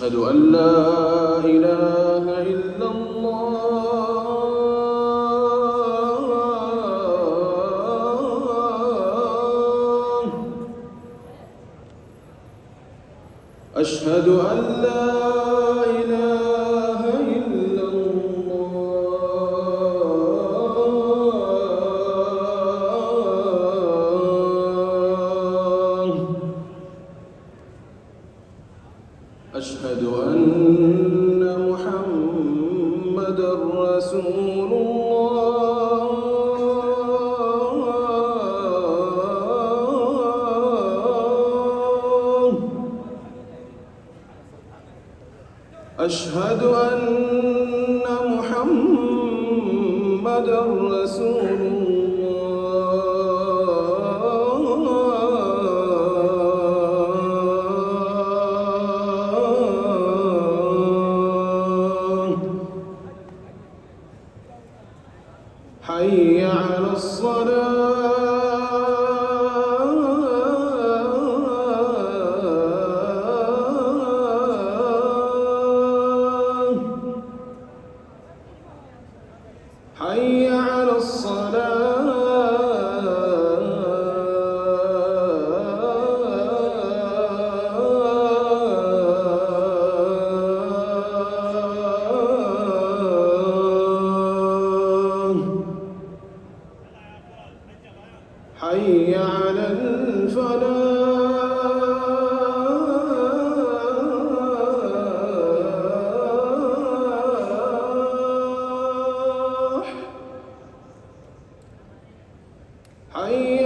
أشهد أن لا إله إلا الله. أشهد أن لا إله إلا الله. أشهد أن محمدًا رسول الله. أشهد أن محمدًا رسول الله. حي على الصلاة. حي على الصلاة. حي على الفلاح. حي